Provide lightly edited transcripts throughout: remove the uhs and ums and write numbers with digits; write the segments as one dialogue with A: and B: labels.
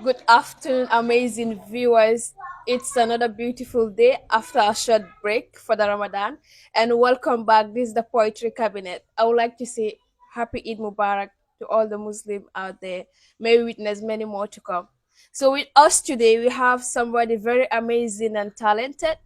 A: Good afternoon, amazing viewers. It's another beautiful day after a short break for the Ramadan, and welcome back. This is the Poetry Cabinet. I would like to say Happy Eid Mubarak to all the Muslims out there. May we witness many more to come. So, with us today, we have somebody very amazing and talented.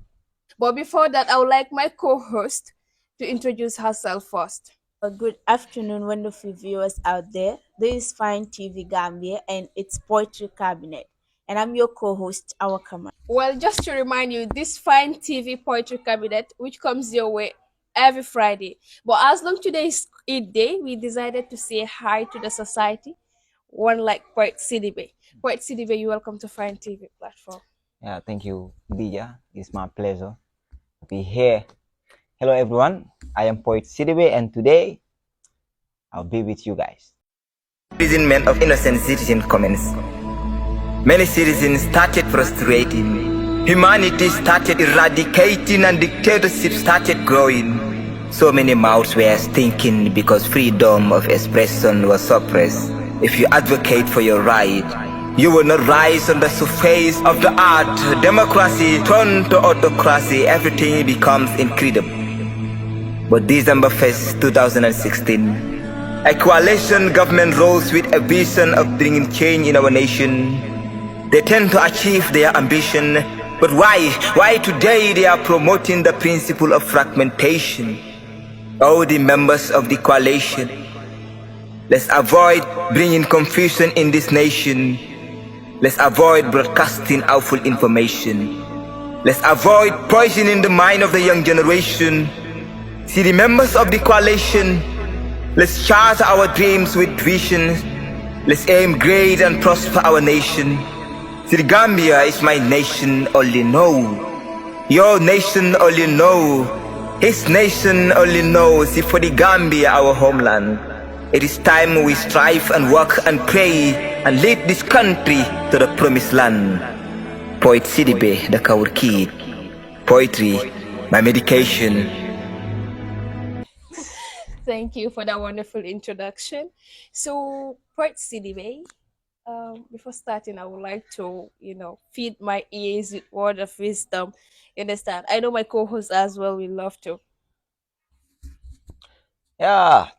A: But before that, I would like my co host to introduce herself first.
B: Good afternoon, wonderful viewers out there. This is Fine TV Gambia and it's Poetry Cabinet. And I'm your co host, Our Kamal.
A: Well, just to remind you, this fine TV poetry cabinet, which comes your way every Friday. But as long today is Eid Day, we decided to say hi to the society, one like Poet Sidibeh. Poet Sidibeh, you welcome to Fine TV platform.
C: Yeah, thank you, Dija. It's my pleasure to be here. Hello, everyone. I am Poet Sidibeh, and today I'll be with you guys.
D: Imprisonment of innocent citizen comments. Many citizens started frustrating. Humanity started eradicating and dictatorship started growing. So many mouths were stinking because freedom of expression was suppressed. If you advocate for your right, you will not rise on the surface of the earth. Democracy turned to autocracy, everything becomes incredible. But December 1st, 2016, a coalition government rose with a vision of bringing change in our nation. They tend to achieve their ambition, but why? Why today they are promoting the principle of fragmentation? Oh, the members of the coalition, let's avoid bringing confusion in this nation. Let's avoid broadcasting awful information. Let's avoid poisoning the mind of the young generation. See the members of the coalition, let's chart our dreams with vision. Let's aim great and prosper our nation. See the Gambia is my nation, only know. Your nation only know. His nation only knows. See for the Gambia, our homeland. It is time we strive and work and pray and lead this country to the promised land. Poet Sidibeh, the Kaur Kid. Poetry, my medication.
A: Thank you for that wonderful introduction. So, Poet Sidibeh, before starting, I would like to, feed my ears with word of wisdom. You understand? I know my co-host as well will love to.
C: Yeah.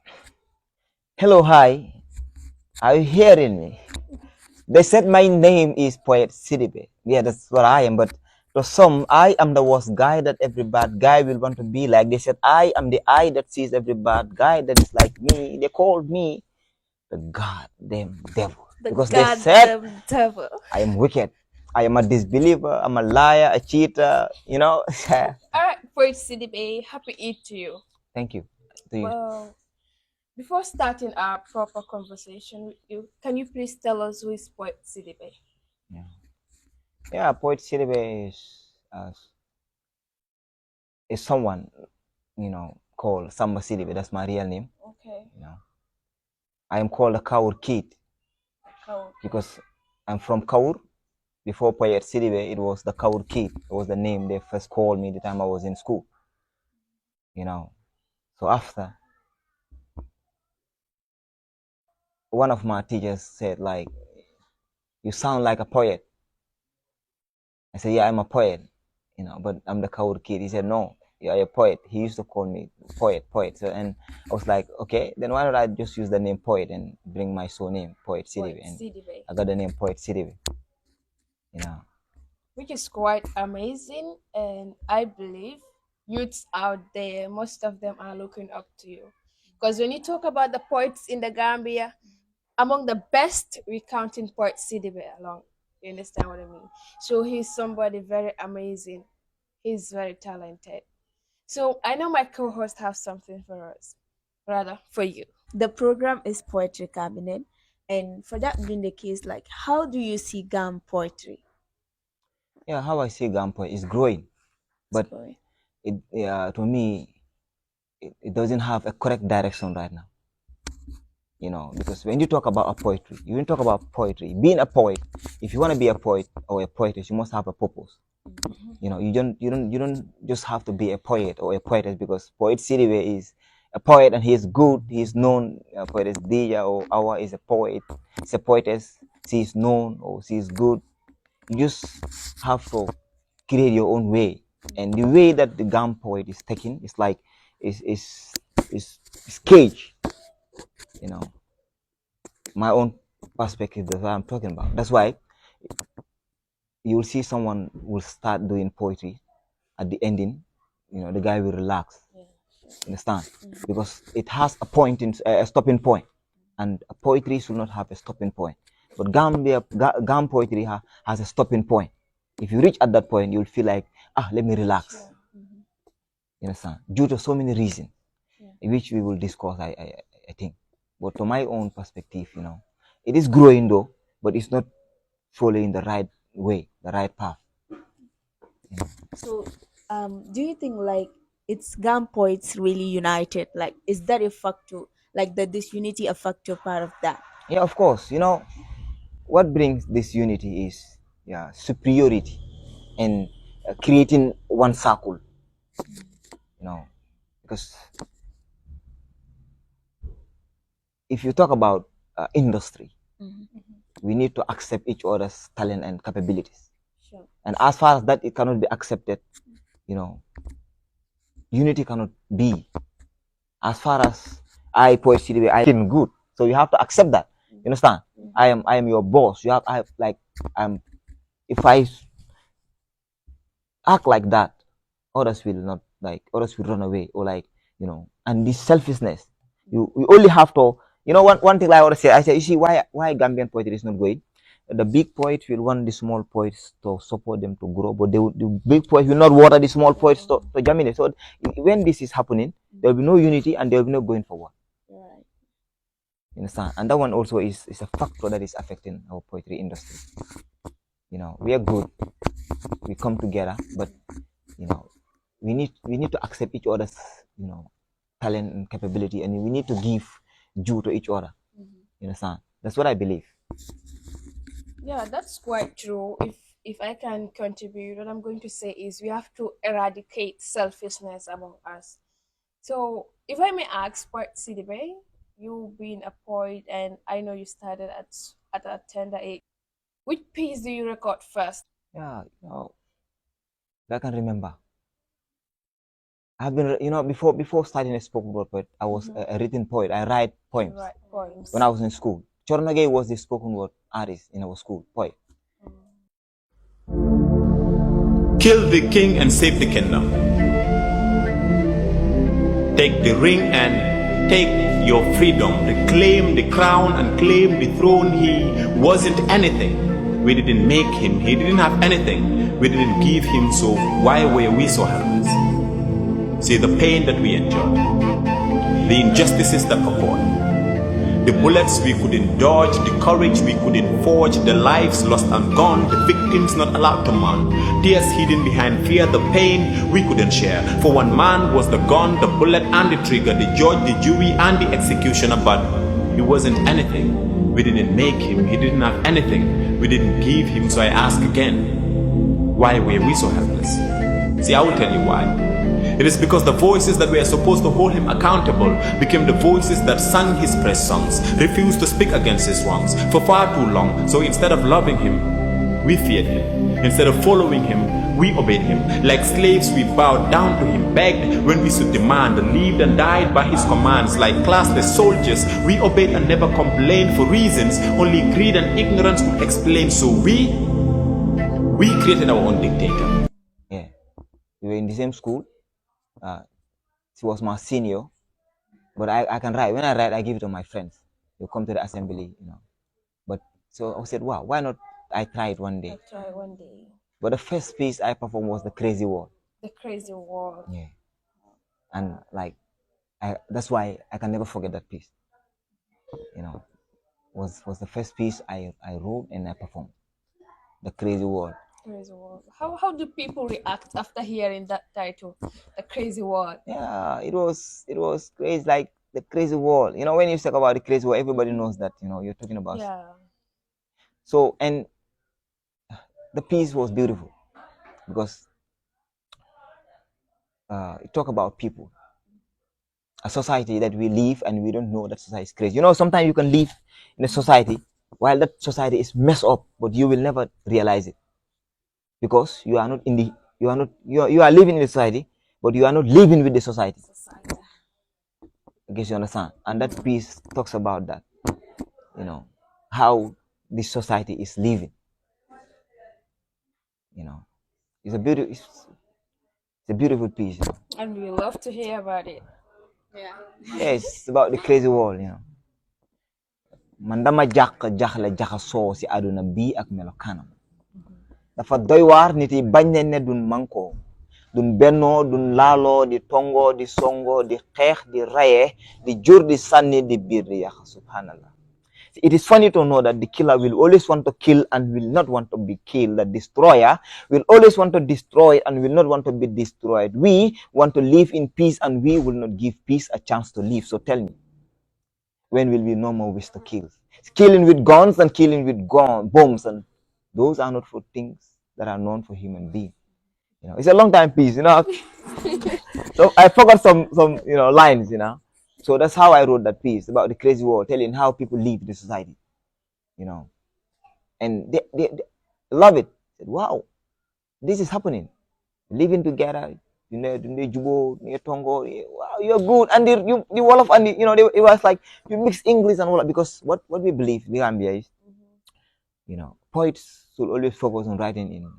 C: Hello, hi. Are you hearing me? They said my name is Poet Sidibeh. Yeah, that's what I am. But to some, I am the worst guy that every bad guy will want to be like. They said I am the eye that sees every bad guy that is like me. They called me the goddamn devil.
A: The
C: Because they said
A: goddamn devil.
C: I am wicked. I am a disbeliever. I'm a liar, a cheater.
A: All right, Poet Sidibeh, happy Eid to you.
C: Thank you. To you.
A: Well, before starting our proper conversation with you, can you please tell us who is Poet Sidibeh?
C: Yeah, Poet Sidibeh is someone, called Samba Sidibeh. That's my real name.
A: Okay.
C: I am called a Kaur Kid because I'm from Kaur. Before Poet Sidibeh, it was the Kaur Kid. It was the name they first called me the time I was in school. So after, one of my teachers said, like, you sound like a poet. I said, yeah, I'm a poet, but I'm the Kaur Kid. He said, no, you're a poet. He used to call me poet. So, and I was like, okay, then why don't I just use the name poet and bring my surname, Poet Sidibeh. And I got the name Poet Sidibeh.
A: Which is quite amazing, and I believe youths out there, most of them are looking up to you. Because when you talk about the poets in the Gambia, among the best, we counting Poet Sidibeh along. You understand what I mean? So he's somebody very amazing. He's very talented. So I know my co-host have something for us, rather for you.
B: The program is Poetry Cabinet. And for that being the case, like, how do you see Gam poetry?
C: Yeah, how I see Gampo is growing, but to me, it doesn't have a correct direction right now. Because when you talk about a poetry, you don't talk about poetry. Being a poet, if you want to be a poet or a poetess, you must have a purpose. You don't just have to be a poet or a poetess because Poet Sidibeh is a poet and he is good. He is known. Poetess Dija or Awa is a poet. It's a poetess. she's known or she's good. You just have to create your own way, and the way that the Gam poet is taking is like is cage. You know, my own perspective. That's what I'm talking about. That's why you will see someone will start doing poetry at the ending. You know, the guy will relax. Understand? Because it has a point in a stopping point, and poetry should not have a stopping point. But Gam poetry has a stopping point. If you reach at that point, you'll feel like, let me relax. You understand? Due to so many reasons, which we will discuss, I think. But to my own perspective, you know, it is growing though, but it's not following the right way, the right path.
B: So, do you think like it's Gam poets really united? Like, is that a factor? Like, that this unity a factor part of that?
C: Yeah, of course. You know, what brings this unity is superiority and creating one circle. You know, because if you talk about industry, we need to accept each other's talent and capabilities.
B: Sure.
C: And as far as that it cannot be accepted, you know, unity cannot be. As far as I poet Sidibeh, I am good, so you have to accept that. You understand? I am your boss. You have if I act like that, others will not like, others will run away, or like, you know, and this selfishness, we only have to, you know, one thing I always say, I say, you see why Gambian poetry is not going. The big poet will want the small poets to support them to grow, but the big poet will not water the small poets to germinate. So when this is happening, there will be no unity and there will be no going forward.
B: Right.
C: You understand? And that one also is a factor that is affecting our poetry industry. You know, we are good, we come together, but you know, we need to accept each other's, you know, talent and capability, and we need to give due to each other. You understand? That's what I believe.
A: Yeah, that's quite true. If I can contribute, what I'm going to say is we have to eradicate selfishness among us. So, if I may ask, Poet Sidibeh, you being a poet, and I know you started at a tender age. Which piece do you record first?
C: Yeah, you know, I can remember. I've been, you know, before starting a spoken word poet, I was a written poet. I write poems.
A: Right, poems.
C: When I was in school. Chornagay was the spoken word artist in our school, poet.
E: Kill the king and save the kingdom. Take the ring and take your freedom. Reclaim the crown and claim the throne. He wasn't anything. We didn't make him. He didn't have anything. We didn't give him, so why were we so helpless? See the pain that we endured, the injustices that occurred, the bullets we couldn't dodge, the courage we couldn't forge, the lives lost and gone, the victims not allowed to mourn, tears hidden behind fear, the pain we couldn't share. For one man was the gun, the bullet and the trigger, the judge, the jury and the executioner, but he wasn't anything. We didn't make him, he didn't have anything. We didn't give him, so I ask again, why were we so helpless? See, I will tell you why. It is because the voices that were supposed to hold him accountable became the voices that sang his praise songs, refused to speak against his wrongs for far too long. So instead of loving him, we feared him. Instead of following him, we obeyed him. Like slaves, we bowed down to him, begged when we should demand, lived and died by his commands. Like classless soldiers, we obeyed and never complained for reasons only greed and ignorance could explain. So we created our own dictator.
C: Yeah, we were in the same school. She was my senior, but I can write. When I write, I give it to my friends. They come to the assembly, you know. But so I said, wow, why not I try it one day?
A: Try one day.
C: But the first piece I performed was The Crazy World.
A: The Crazy World.
C: Yeah. And like, that's why I can never forget that piece. You know, was the first piece I wrote and I performed. The Crazy World.
A: Crazy World. How do people react after hearing that title, The Crazy World?
C: Yeah, it was crazy, like the crazy world. You know, when you talk about the crazy world, everybody knows that, you know, you're talking about.
A: Yeah.
C: So, and the piece was beautiful because it talk about people, a society that we live and we don't know that society is crazy. You know, sometimes you can live in a society while that society is messed up, but you will never realize it because you are not in the you are living in the society, but you are not living with the society. I guess you understand. And that piece talks about that, how this society is living. It's a beautiful piece.
A: And we love to hear about it.
B: Yeah.
C: Yeah, it's about the crazy world. Man dama jaxle jaxasoo si aduna bii ak melokaanam dafa doy waar nit yi bañ ne duñ manko duñ bennoo duñ laaloo di tongo di songo di xeex di raye di jur di sànni di biir di yàq subhanallah. It is funny to know that the killer will always want to kill and will not want to be killed. The destroyer will always want to destroy and will not want to be destroyed. We want to live in peace and we will not give peace a chance to live. So tell me, when will we no more wish to kill? Killing with guns and killing with bombs, and those are not for things that are known for human beings. It's a long time piece. So I forgot some lines. So that's how I wrote that piece about the crazy world, telling how people live in the society. And they love it. Said, wow, this is happening. Living together, Jubo, Tongo, wow, you're good. And the Wolof, and it was like you mix English and all that, because what we believe in Gambia is, poets should always focus on writing in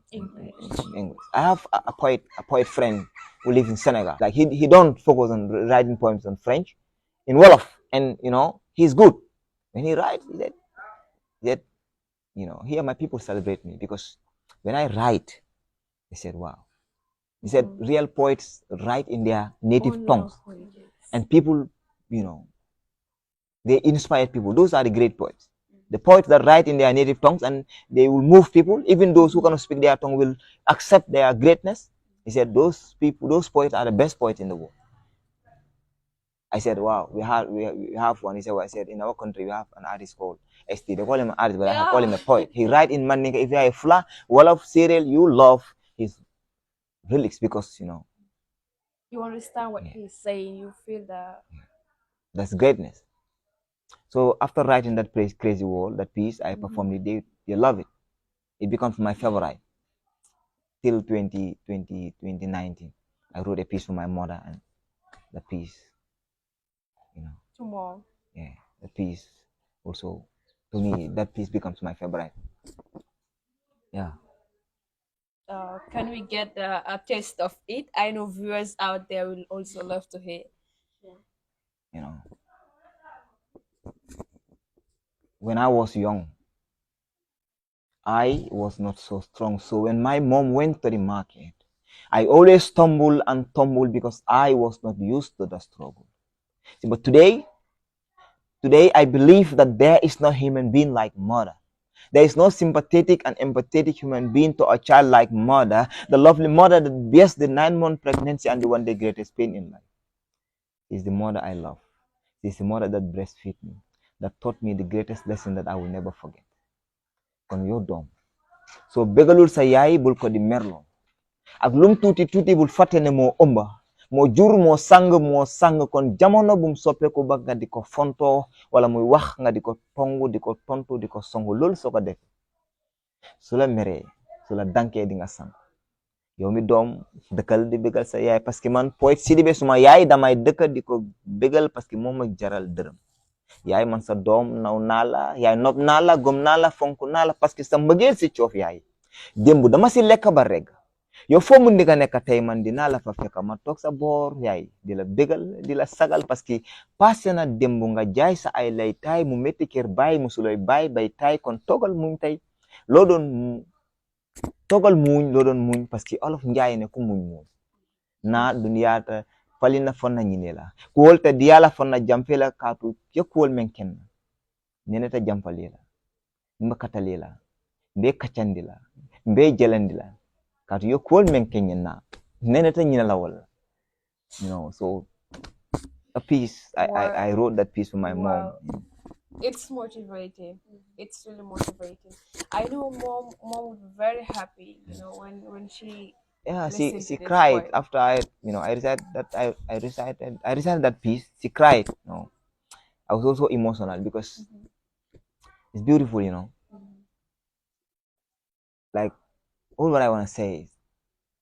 C: English. I have a poet friend who lives in Senegal. Like he don't focus on writing poems in French, in Wolof, and he's good when he writes. He said, here my people celebrate me because when I write, they said, wow. He said, real poets write in their native tongues, and people, they inspire people. Those are the great poets. The poets that write in their native tongues, and they will move people. Even those who cannot speak their tongue will accept their greatness. He said, those poets are the best poets in the world. I said, wow, we have one. He said, well, I said, in our country, we have an artist called ST. They call him an artist, but I call him a poet. He write in Mandinka. If you are a fla, Wolof, serial, you love his lyrics because,
A: You understand what he's saying. You feel that.
C: That's greatness. So after writing that crazy world, that piece, I performed it. They love it. It becomes my favorite. Till 2019, I wrote a piece for my mother, and the piece,
A: Tomorrow.
C: Yeah, the piece also, to me, that piece becomes my favorite. Yeah.
A: Can we get a taste of it? I know viewers out there will also love to hear.
C: When I was young, I was not so strong. So when my mom went to the market, I always stumble and tumble because I was not used to the struggle. See, but today I believe that there is no human being like mother. There is no sympathetic and empathetic human being to a child like mother, the lovely mother that bears the 9-month pregnancy and the one the greatest pain in life. Is the mother I love. It's the mother that breastfeed me, that taught me the greatest lesson that I will never forget. Kon yow doom so bégalul sa yaay bul ko di merlo ak lum tuuti tuuti bul fàtte ne moo ëmba moo jur moo sang kon jamono bum soppeeku ba nga di ko fonto wala muy wax nga di ko tongu di ko tontu di ko songu loolu soo ko def su la meree su la dankee di nga sang yow mi doom dëkkal di bégal sa yaay parce que man poète Sidibeh suma yaay damay dëkk di ko bégal parce que moom ak jaral dërëm yaay man sa doom naw naa la yaay nopp naa la gom naa la fonk naa la parce que sa mbëggeel si coof yaay démb dama si lekk ba reg yow foo mun di nga nekk tey man dinaa la fa fekk ma toog sa boor yaay di la bégal di la sagal parce que passé na démb nga jaay sa ay lay taay mu métti kër baay musuloy baay bay taay kon toogal muñ tey loo doon muñ parce que olof njaay ne ku muñ na duniyaata falina fonna ñinela kuwolta diyala fonna jamfela katu ke kuwol men kenna neneta jamfalela mba katalela mbe kacandila mbe jalandila katu yo kuwol men kenna neneta ñinela wala so a piece I wrote that piece for my mom.
A: It's motivating. It's really motivating. I know mom would be very happy, when she
C: she cried after I recited that piece. She cried. I was also emotional because It's beautiful, you know. Like, all what I want to say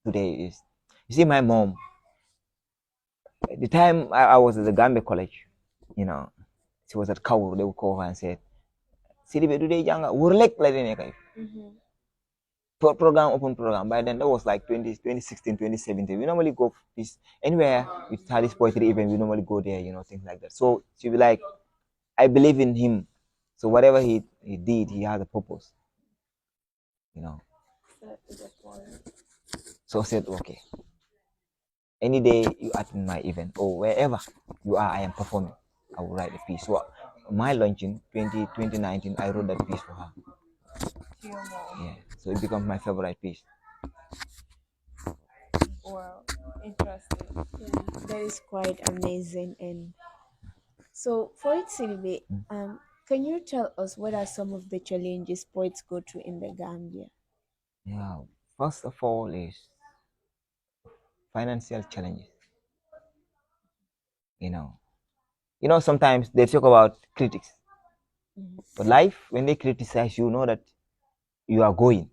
C: today is, you see, my mom, the time I was at the Gambia college, you know, she was at Kaur, they would call her and said, Sidibeh, do they younger? Wurlek like program, open program. By then, that was like 2016, 2017. We normally go this anywhere we had this poetry event, we normally go there, you know, things like that. So she'll be like, I believe in him. So whatever he did, he has a purpose, you know. So I said, okay, any day you attend my event or wherever you are, I am performing, I will write a piece. So my launching 2019, I wrote that piece for her. Yeah, so it becomes my favorite piece.
A: Wow, interesting.
B: Yeah, that is quite amazing. And so, for it, Sidibeh, can you tell us what are some of the challenges poets go through in the Gambia?
C: Yeah, first of all is financial challenges. You know, sometimes they talk about critics, but life when they criticize you, know that you are going.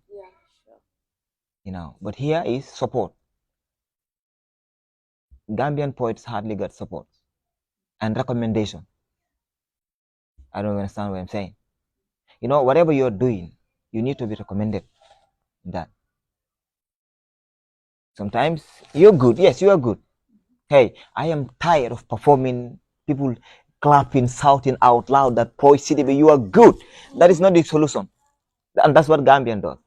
C: You know, but here is support. Gambian poets hardly get support and recommendation. I don't understand what I'm saying. You know, whatever you're doing, you need to be recommended in that. Sometimes you're good. Yes, you are good. Hey, I am tired of performing, people clapping, shouting out loud that poet Sidibeh, you are good. That is not the solution. And that's what Gambian does.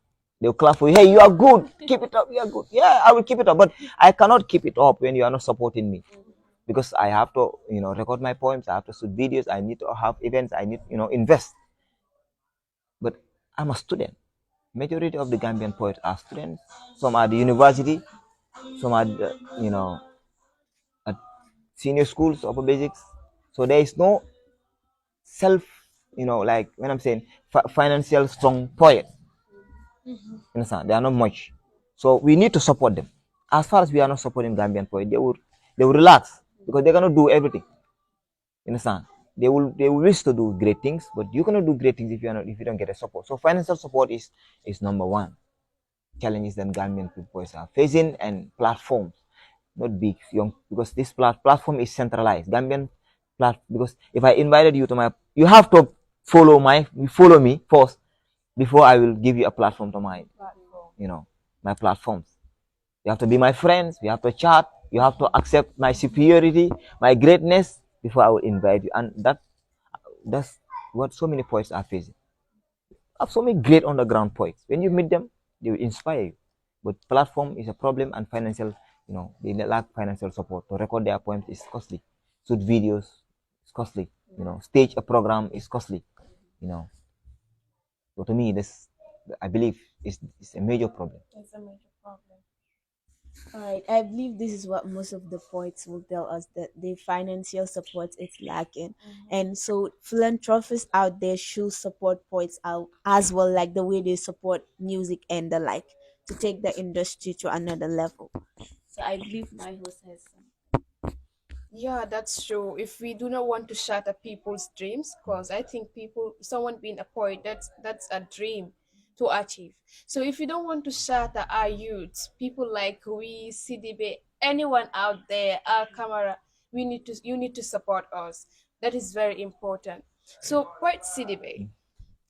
C: They'll clap for you. Hey, you are good. Keep it up. You are good. Yeah, I will keep it up. But I cannot keep it up when you are not supporting me. Because I have to, record my poems. I have to shoot videos. I need to have events. I need, invest. But I'm a student. Majority of the Gambian poets are students. Some are at the university. Some are, at senior schools, upper basics. So there is no self, like when I'm saying financial strong poet. Understand? They are not much. So we need to support them. As far as we are not supporting Gambian poet, they will relax because they cannot do everything. Understand? They will wish to do great things, but you cannot do great things if you don't get a support. So financial support is number one challenges that Gambian people are facing, and platforms, not big young, because this platform is centralized. Gambian because if I invited you to you have to follow me first before I will give you a platform to my platforms. You have to be my friends. We have to chat. You have to accept my superiority, my greatness before I will invite you. And that's what so many poets are facing. I have so many great underground poets. When you meet them, they will inspire you. But platform is a problem, and financial, they lack financial support. To record their poems is costly. Shoot videos is costly. Stage a program is costly. So to me, this, I believe, is a major problem.
A: It's a major problem.
B: All right, I believe this is what most of the poets will tell us, that the financial support is lacking. And so philanthropists out there should support poets out as well, like the way they support music and the like, to take the industry to another level. So I believe my host has some.
A: Yeah, that's true. If we do not want to shatter people's dreams, because I think someone being a poet, that's a dream to achieve. So if you don't want to shatter our youths, people like we, CDB, anyone out there, our camera, you need to support us. That is very important. So, poet CDB,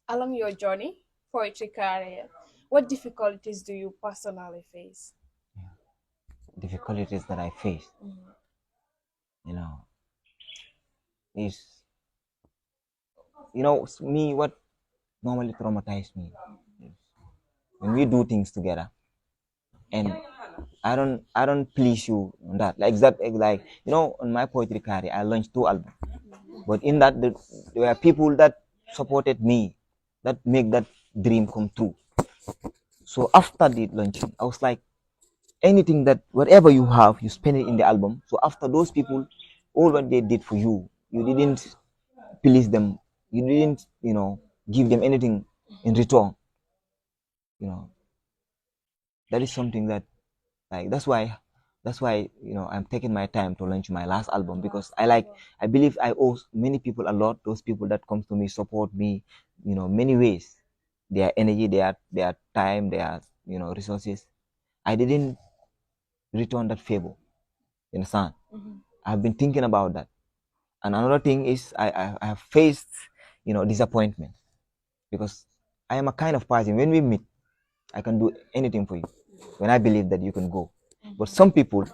A: along your journey, poetry career, what difficulties do you personally face?
C: Difficulties that I face, you know, is, me, what normally traumatized me is when we do things together and I don't please you on that. Like that, like, on my poetry career, I launched 2 albums. But in that, there were people that supported me, that make that dream come true. So after the launching, I was like, anything that, whatever you have, you spend it in the album. So after those people, all what they did for you, you didn't please them. You didn't, give them anything in return. You know, that is something that, like, that's why That's why I'm taking my time to launch my last album, because I believe I owe many people a lot. Those people that come to me, support me, many ways. Their energy, their time, their resources. I didn't return that favor. You understand? I've been thinking about that. And another thing is I have faced disappointment, because I am a kind of person, when we meet, I can do anything for you when I believe that you can go. But some people,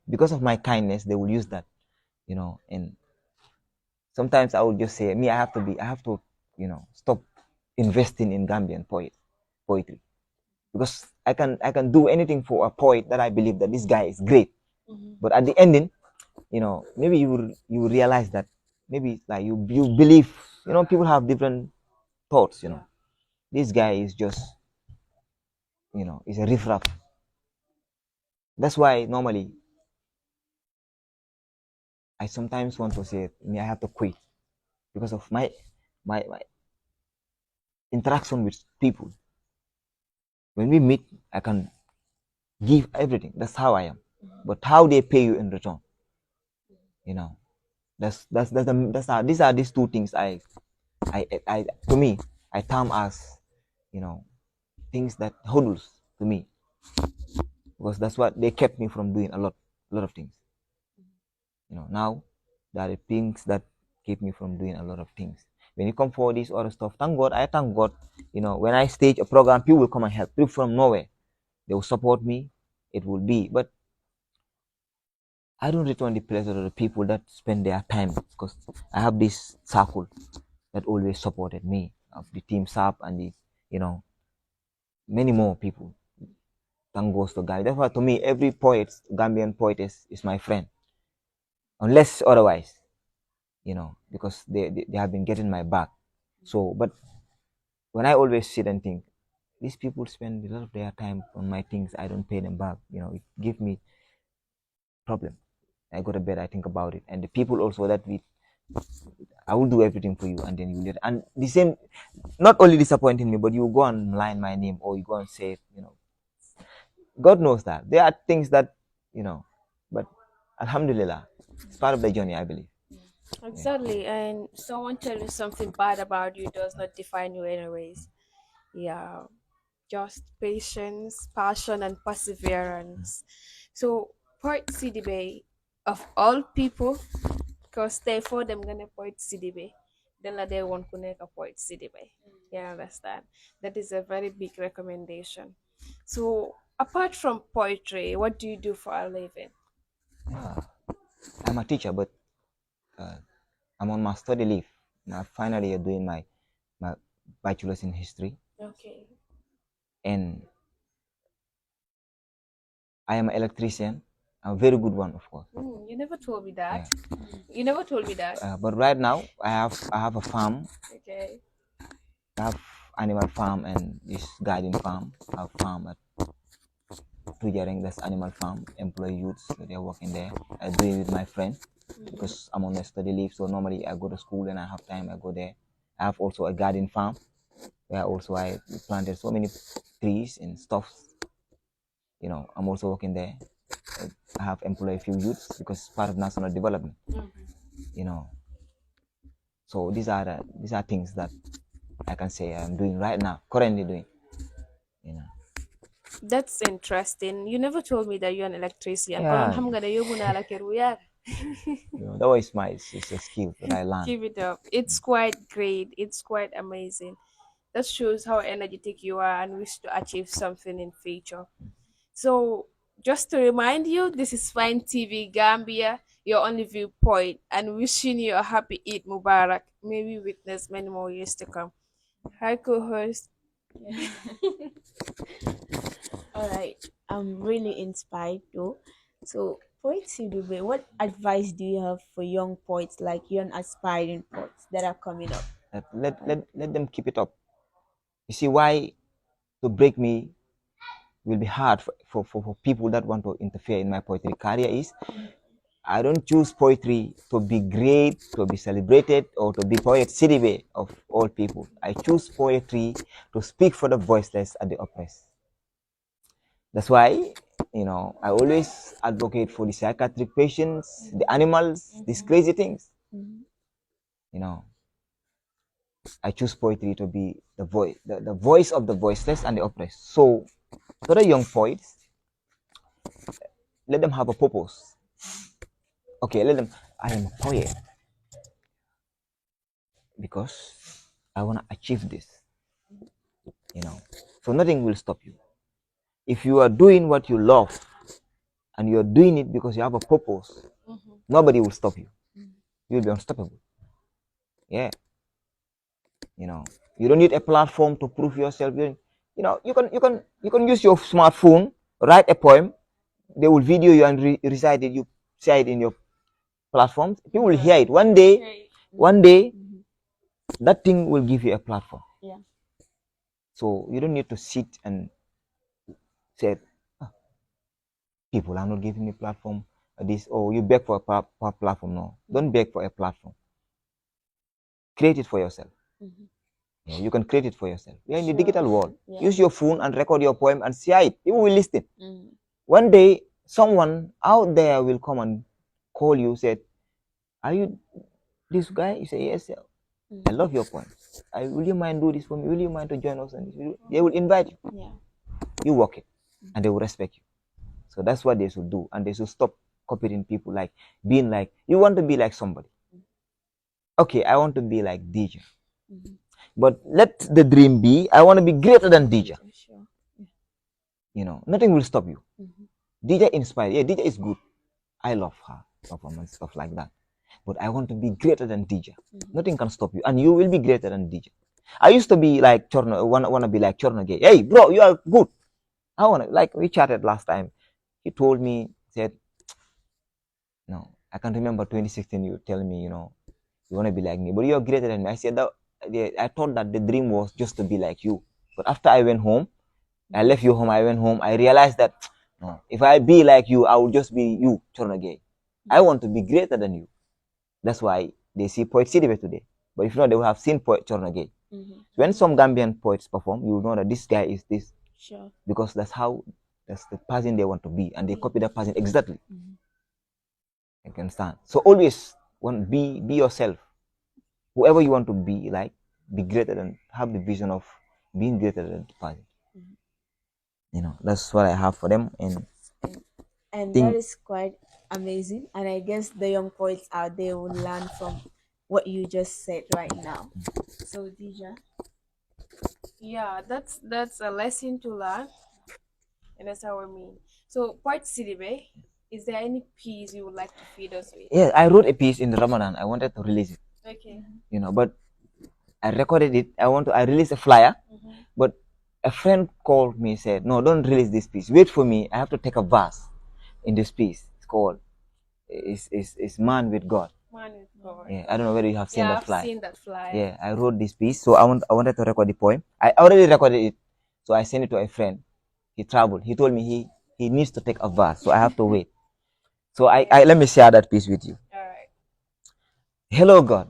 C: because of my kindness, they will use that, and sometimes I would just say, me, I have to, stop investing in Gambian poetry, because I can do anything for a poet that I believe that this guy is great. But at the ending, maybe you will realize that maybe like you believe, people have different thoughts. This guy is just, is a riffraff. That's why normally I sometimes want to say, me, I have to quit, because of my interaction with people. When we meet, I can give everything. That's how I am. But how they pay you in return, you know, these are these two things I to me I term as, things that hurdles to me, because that's what they kept me from doing a lot of things. Now there are things that keep me from doing a lot of things. When you come for this other stuff, thank God, I thank God. When I stage a program, people will come and help. People from nowhere, they will support me. It will be, but I don't return the pleasure to the people that spend their time, because I have this circle that always supported me, of the team SAP and the, you know, many more people. Thank goes to God. That's why to me, every poet, Gambian poet is my friend, unless otherwise, because they have been getting my back. So, but when I always sit and think, these people spend a lot of their time on my things, I don't pay them back. It gives me problem. I go to bed, I think about it, and the people also that I will do everything for you, and then you let, and the same, not only disappointing me, but you go and line my name, or you go and say, God knows that there are things that, but Alhamdulillah, it's part of the journey, I believe.
A: Exactly. And someone tell you something bad about you does not define you anyways. Yeah. Just patience, passion, and perseverance. So, Port Sidibeh, of all people, because therefore them gonna Port Sidibeh, then la they won't connect a Port Sidibeh. You understand? That is a very big recommendation. So, apart from poetry, what do you do for a living?
C: Yeah, I'm a teacher, but uh, I'm on my study leave. Now, finally, doing my bachelor's in history,
A: Okay.
C: and I am an electrician, a very good one, of course.
A: You never told me that.
C: Yeah.
A: You never told me that.
C: But right now, I have a farm.
A: Okay.
C: I have animal farm and this garden farm. I have farm at Tujaring, that's animal farm. Employ youths, so they're working there. I do it with my friend, because I'm on my study leave. So normally I go to school and I have time. I go there. I have also a garden farm where also I planted so many trees and stuff. I'm also working there. I have employed a few youths, because it's part of national development. You know, so these are things that I can say I'm doing right now, currently doing. You know,
A: That's interesting. You never told me that you're an electrician. Konon
C: yeah.
A: ham gada yobu na la keruya.
C: That was it's a skill that I learned.
A: Give it up. It's quite great. It's quite amazing. That shows how energetic you are and wish to achieve something in future. So, just to remind you, this is Fine TV Gambia, your only viewpoint, and wishing you a happy Eid Mubarak. May we witness many more years to come. Hi, co-host.
B: All right. I'm really inspired though. So, Poet Sidibeh, what advice do you have for young poets, like young aspiring poets that are coming up?
C: Let them keep it up. You see, why to break me will be hard for people that want to interfere in my poetry career is, I don't choose poetry to be great, to be celebrated, or to be poet Sidibeh of all people. I choose poetry to speak for the voiceless and the oppressed. That's why, I always advocate for the psychiatric patients, the animals, these crazy things. I choose poetry to be the voice of the voiceless and the oppressed. So, to the young poets, let them have a purpose. Okay, I am a poet because I want to achieve this. So nothing will stop you. If you are doing what you love and you are doing it because you have a purpose, nobody will stop you. You'll be unstoppable. Yeah. You don't need a platform to prove yourself. You can use your smartphone, write a poem, they will video you and recite it. You say it in your platforms. People will hear it. One day, that thing will give you a platform.
B: Yeah.
C: So you don't need to sit and say, people are not giving me platform. You beg for a platform. No, don't beg for a platform. Create it for yourself. Yeah, you can create it for yourself. Yeah, in the digital world, use your phone and record your poem and share it. People will listen. One day, someone out there will come and call you, said, "Are you this guy?" You say, "Yes, sir. I love your poem. Will you mind do this for me? Will you mind to join us?" And they will invite you.
B: Yeah.
C: You work it, and they will respect you. So that's what they should do, and they should stop copying people, like being like, you want to be like somebody. Okay, I want to be like DJ. But let the dream be, I want to be greater than DJ.
B: Sure.
C: Nothing will stop you. DJ inspired. Yeah, DJ is good. I love her performance, stuff like that. But I want to be greater than DJ. Nothing can stop you, and you will be greater than DJ. I used to be like Chorno, wanna be like Chorno Gay. Hey, bro, you are good. I wanna, like we chatted last time. He told me, said, no, I can't remember 2016. You tell me, you wanna be like me, but you're greater than me. I said that. I thought that the dream was just to be like you. But after I went home, I left you home. I went home. I realized that no, if I be like you, I will just be you, Chorno Gay. I want to be greater than you. That's why they see poet Sidibeh today. But if not, they will have seen poet Chorno Gay. When some Gambian poets perform, you will know that this guy is this.
B: Sure.
C: Because that's the person they want to be, and they copy that person exactly. You can understand. So always be yourself. Whoever you want to be, like, be greater than, have the vision of being greater than the person. That's what I have for them.
B: And that is quite amazing. And I guess the young poets out there will learn from what you just said right now. So, Dija.
A: Yeah, that's a lesson to learn, and that's how I mean. So, Port Sidibeh, is there any piece you would like to feed us with?
C: Yeah, I wrote a piece in Ramadan. I wanted to release it.
A: Okay.
C: But I recorded it. I released a flyer, but a friend called me, said, "No, don't release this piece. Wait for me. I have to take a verse in this piece. It's called is Man with God."
A: Man with God.
C: Yeah, I don't know whether you have seen that flyer.
A: I've seen that flyer.
C: Yeah, I wrote this piece, so I wanted to record the poem. I already recorded it, so I sent it to a friend. He traveled. He told me he needs to take a verse, so I have to wait. So I let me share that piece with you.
A: All right.
C: Hello, God.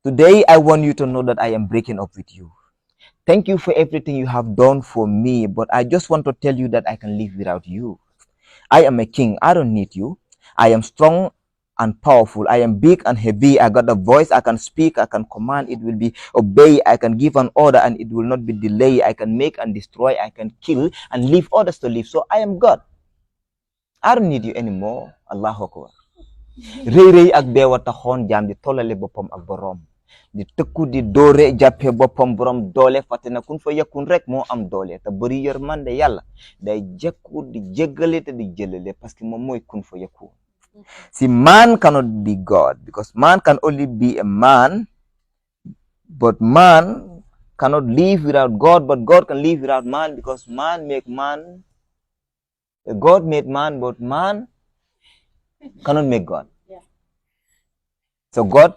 C: Today I want you to know that I am breaking up with you. Thank you for everything you have done for me, but I just want to tell you that I can live without you. I am a king. I don't need you. I am strong and powerful. I am big and heavy. I got a voice. I can speak. I can command. It will be obeyed. I can give an order and it will not be delayed. I can make and destroy. I can kill and leave others to live. So I am God. I don't need you anymore. Allahu Akbar. Rëy rëy ak beewa taxoon jaam di tollale boppam ak borom. Di tëkku di doore jàppe boppam borom doole fàtte na kun fa yakun rek moo am doole te bëri yërmande yàlla day jekku di jéggale te di jëlale parce que moom mooy kun fa yakun. See, man cannot be God because man can only be a man, but man cannot live without God, but God can live without man because God made man, but man cannot make God.
B: Yeah.
C: So God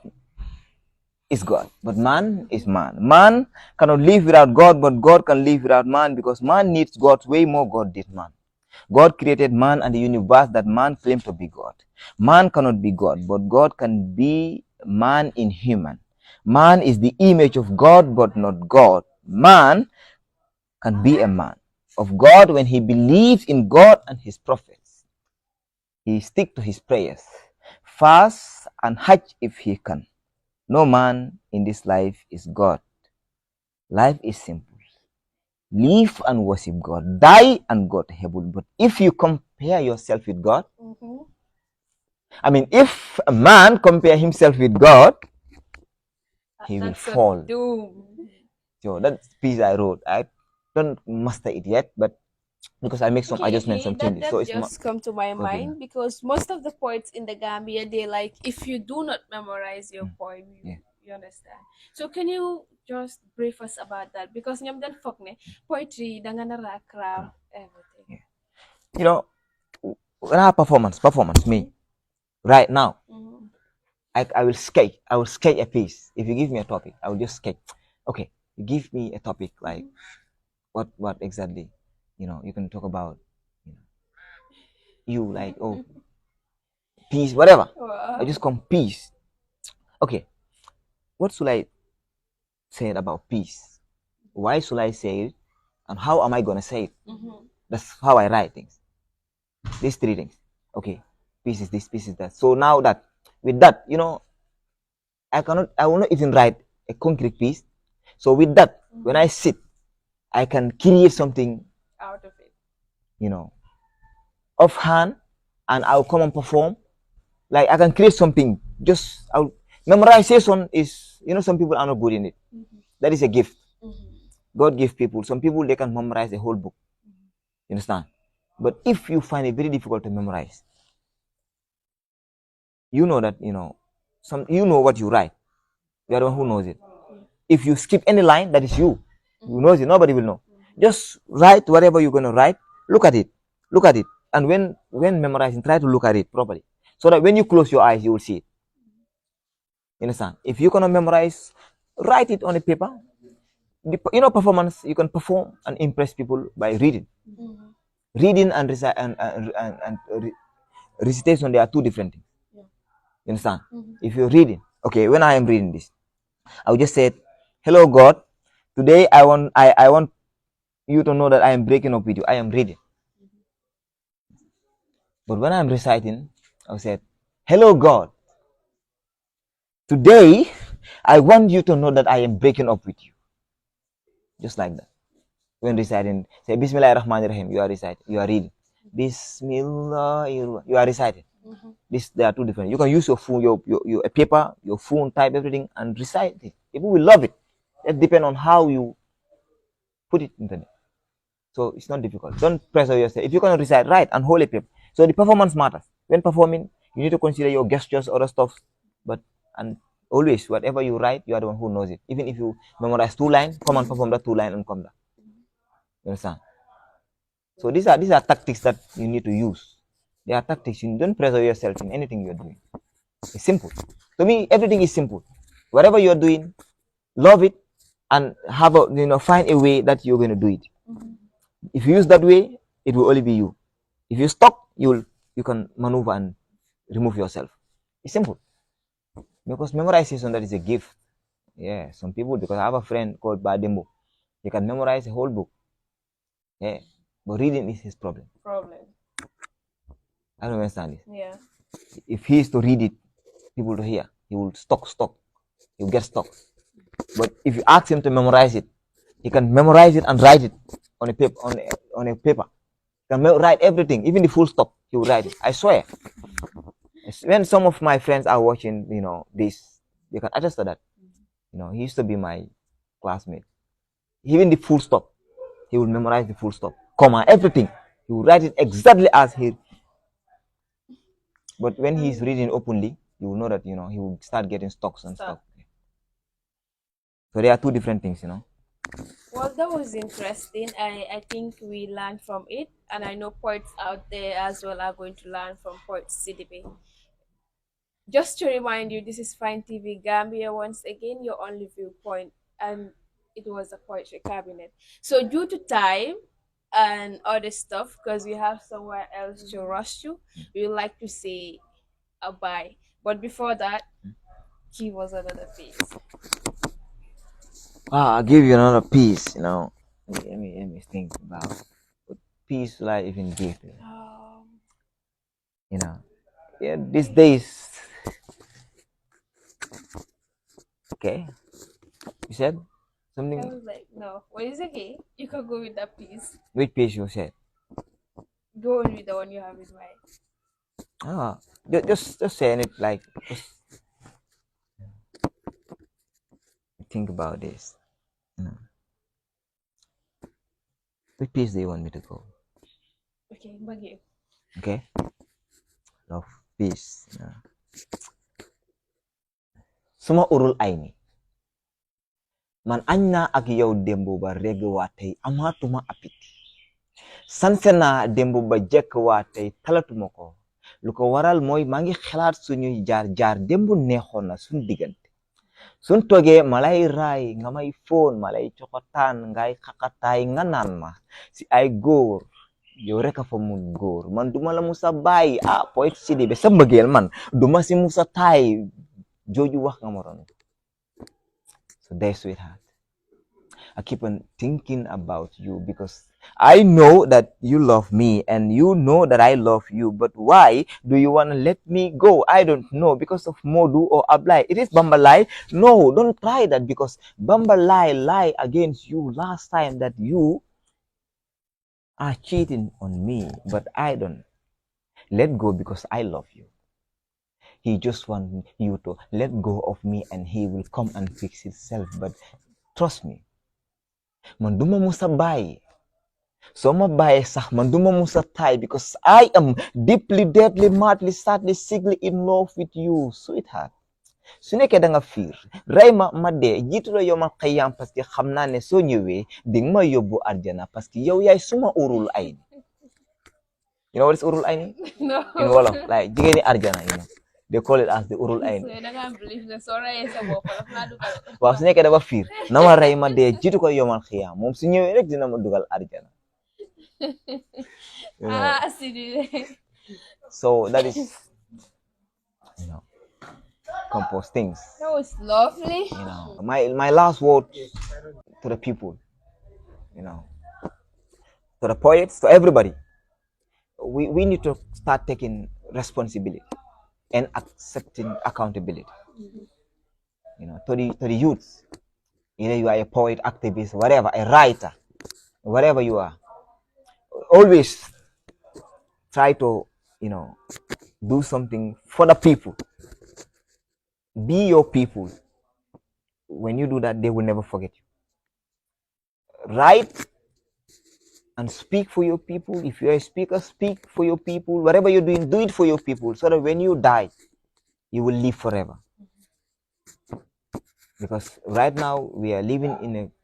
C: is God, but man is man. Man cannot live without God, but God can live without man because man needs God way more God did man. God created man and the universe that man claimed to be God. Man cannot be God, but God can be man in human. Man is the image of God, but not God. Man can be a man. of God, when he believes in God and his prophets, he stick to his prayers, fast and hajj if he can. No man in this life is God. Life is simple. Live and worship God. Die and go to heaven. But if you compare yourself with God, I mean, if a man compare himself with God, he will fall. So that piece I wrote, I don't master it yet, but because I make some adjustments, some changes.
A: That
C: So it's
A: just come to my
C: okay.
A: mind because most of the poets in the Gambia, they like if you do not memorize your poem, you understand. So can you just brief us about that? Because ñam den fok ne poetry da nga nara cram everything.
C: Yeah. You know, when I have performance, me right now, I will sketch. I will sketch a piece. If you give me a topic, I will just sketch. Okay, you give me a topic like what exactly, you can talk about, you like peace, whatever. I just come peace. Okay, what should I say about peace? Why should I say it? And how am I gonna say it? That's how I write things. These three things. Okay, peace is this, peace is that. So now that with that, I will not even write a concrete piece. So with that, when I sit, I can create something
A: out of it.
C: Offhand, and I'll come and perform. Like I can create something. Memorization is, some people are not good in it. That is a gift. God gives people. Some people they can memorize the whole book. You understand? But if you find it very difficult to memorize, you know that you know what you write. You are the one who knows it. If you skip any line, that is you. You knows it. Nobody will know. Just write whatever you're gonna write. Look at it. And when memorizing, try to look at it properly, so that when you close your eyes, you will see it. You understand? If you're gonna memorize, write it on a paper. Performance, you can perform and impress people by reading. Reading and recitation, they are two different things. You understand? If you're reading, okay, when I am reading this, I will just say, "Hello God, today I want you to know that I am breaking up with you. I am reading." But when I'm reciting, I will say, "Hello God, today I want you to know that I am breaking up with you." Just like that. When reciting, say Bismillahirrahmanirrahim, you are reciting, you are reading. Bismillah, you are reciting. They are two different. You can use your phone, your a paper, your phone, type everything and recite it. People will love it. It depends on how you put it in the net. So it's not difficult. Don't pressure yourself. If you're gonna recite, write and hold a paper. So the performance matters. When performing, you need to consider your gestures, other stuff. And always, whatever you write, you are the one who knows it. Even if you memorize 2 lines, come and perform that 2 lines and come down. You understand? So these are tactics that you need to use. They are tactics. You don't pressure yourself in anything you're doing. It's simple. To me, everything is simple. Whatever you're doing, love it and find a way that you're going to do it. If you use that way, it will only be you. If you stop, you can maneuver and remove yourself. It's simple. Because memorization, that is a gift. Yeah, some people, because I have a friend called Badembo. He can memorize a whole book. Yeah, but reading is his problem. I don't understand this.
A: Yeah.
C: If he is to read it, people to hear, he will stop. He will get stuck. But if you ask him to memorize it, he can memorize it and write it on a paper. On a paper, he can write everything, even the full stop. He will write it. I swear. When some of my friends are watching, this, they can attest to that. He used to be my classmate. Even the full stop, he will memorize the full stop, comma, everything. He will write it exactly as he. But when he's reading openly, you will know that he will start getting stocks and stuff. So there are two different things.
A: Well, that was interesting. I think we learned from it, and I know poets out there as well are going to learn from poet Sidibeh. Just to remind you, this is Fine TV Gambia once again, your only viewpoint, and it was a poetry cabinet. So due to time and other stuff, because we have somewhere else to rush to, we would like to say a bye. But before that, give us another piece.
C: I'll give you another piece. Let me think about. peace will I even give? You know, yeah, these days. Okay, you said
A: I
C: something.
A: was like, no. Well, it's okay. You can go with that, please.
C: Which peace you said?
A: Go on with the one you have in mind.
C: Ah, just saying it like just think about this. You know, which peace do you want me to go?
A: Okay, Baggy.
C: Okay, love, peace. You know. Suma urul aini. Man anya ak yow dembo ba reg wa tay amatuma apiti. Sansena dembo ba jek wa tay talatuma ko. Lu ko waral moy mangi xalaat suñuy jaar dembu neexoon na suñ digante. Suñ toge malay ray nga may phone malay cokotaan ngay xaqataay nga naan ma si ay góor yow rek a fa mun góor man duma la musa bàyyi poète Sidibeh sa mbëggeel man duma si musa taay jooju wax nga ma doon so there sweetheart I keep on thinking about you because I know that you love me and you know that I love you. But why do you want to let me go? I don't know. Because of Modu or Ablai. It is Bambalai. No, don't try that because Bambalai lied against you last time that you are cheating on me. But I don't. Let go because I love you. He just wants you to let go of me and he will come and fix himself. But trust me. Man duma musa bàyyi soo ma bàyyee sax man duma musa taay because I am deeply deadly madly sadly sickly in love with you sweetheart su nekkee da nga fiir rey ma dee jiitu la yow ma xëyam parce que xam naa ne soo ñëwee di nga ma yóbbu arjana parce que yow yaay suma urul ayni you know what is urul ayni
A: No.
C: in Wolof like jigéeni arjana you know they call it as the urul ayni
A: So da nga believe ne soo reyee sa bopp daf laa dugal.
C: waaw su nekkee dafa fiir na ma rey ma dee jiitu ko yow ma xëyam moom su ñëwee rek dina ma dugal arjana you know.
A: Sidibeh.
C: So that is, you know, compose things.
A: That was lovely.
C: You know, my last word to the people, you know, to the poets, to everybody. We need to start taking responsibility and accepting accountability. You know, to the youths, either you are a poet, activist, whatever, a writer, whatever you are, always try to, you know, do something for the people. Be your people. When you do that, they will never forget you. Write and speak for your people. If you're a speaker, speak for your people. Whatever you're doing, do it for your people so that when you die, you will live forever. Because right now we are living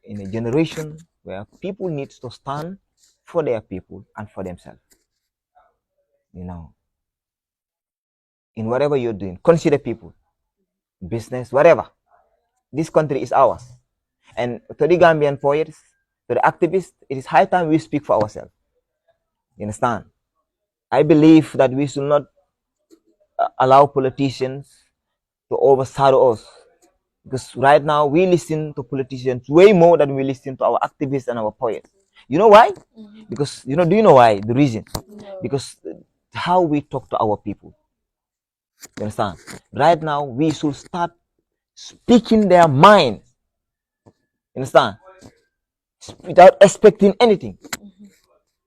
C: in a generation where people need to stand for their people and for themselves. You know, in whatever you're doing, consider people, business, whatever. This country is ours. And to the Gambian poets, to the activists, it is high time we speak for ourselves. You understand? I believe that we should not allow politicians to overshadow us. Because right now we listen to politicians way more than we listen to our activists and our poets. You know why? Because, you know, do you know why? The reason?
A: No.
C: Because how we talk to our people. You understand? Right now we should start speaking their minds. You understand? Without expecting anything.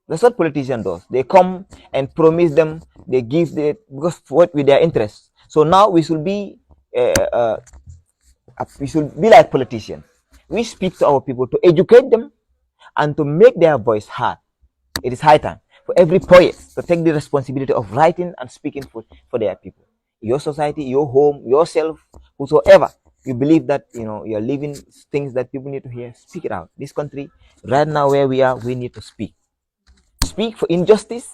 C: That's what politician does. They come and promise them, they give the because what with their interests. So now we should be like politicians. We speak to our people to educate them and to make their voice heard. It is high time for every poet to take the responsibility of writing and speaking for their people. Your society, your home, yourself, whosoever you believe that you know you're living things that people need to hear, speak it out. This country, right now where we are, we need to speak. Speak for injustice,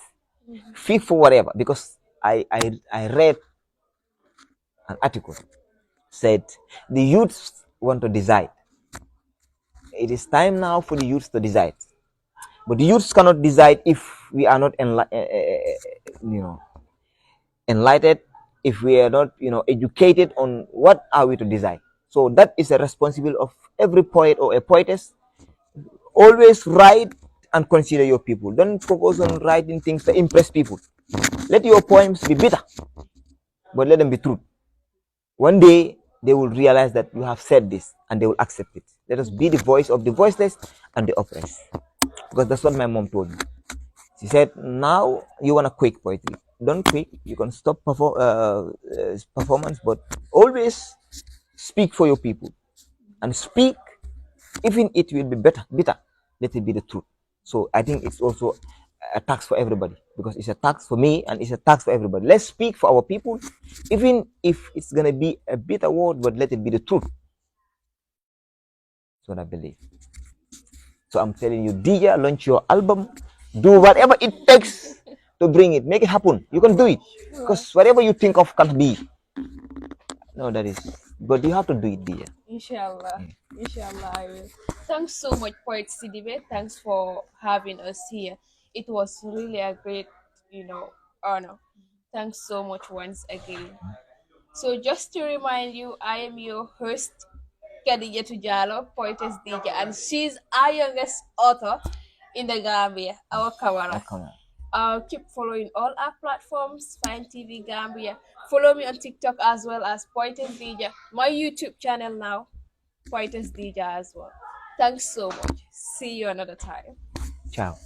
C: speak for whatever. Because I read an article said the youths want to decide. It is time now for the youths to decide. But the youths cannot decide if we are not you know, enlightened, if we are not, you know, educated on what are we to decide. So that is a responsibility of every poet or a poetess. Always write and consider your people. Don't focus on writing things to impress people. Let your poems be bitter, but let them be true. One day they will realize that you have said this and they will accept it. Let us be the voice of the voiceless and the oppressed. Because that's what my mom told me. She said, now you want to quit poetry. Don't quit. You can stop performance, but always speak for your people. And speak, even it will be bitter. Let it be the truth. So I think it's also a tax for everybody, because it's a tax for me and it's a tax for everybody. Let's speak for our people, even if it's going to be a bitter word, but let it be the truth. That's what I believe. So I'm telling you, DJ, launch your album, do whatever it takes to bring it, make it happen. You can do it, because whatever you think of can be. No, that is, but you have to do it, DJ.
A: Inshallah. Inshallah, I will. Thanks so much, Poet Sidibeh. Thanks for having us here. It was really a great, honor. Thanks so much once again. So just to remind you, I am your host, Khadija Tujalo, poetess DJ, and she's our youngest author in the Gambia, our Kawara.
C: Come on.
A: Keep following all our platforms, Fine TV Gambia. Follow me on TikTok as well as Poetess DJ. My YouTube channel now, Poetess DJ as well. Thanks so much. See you another time.
C: Ciao.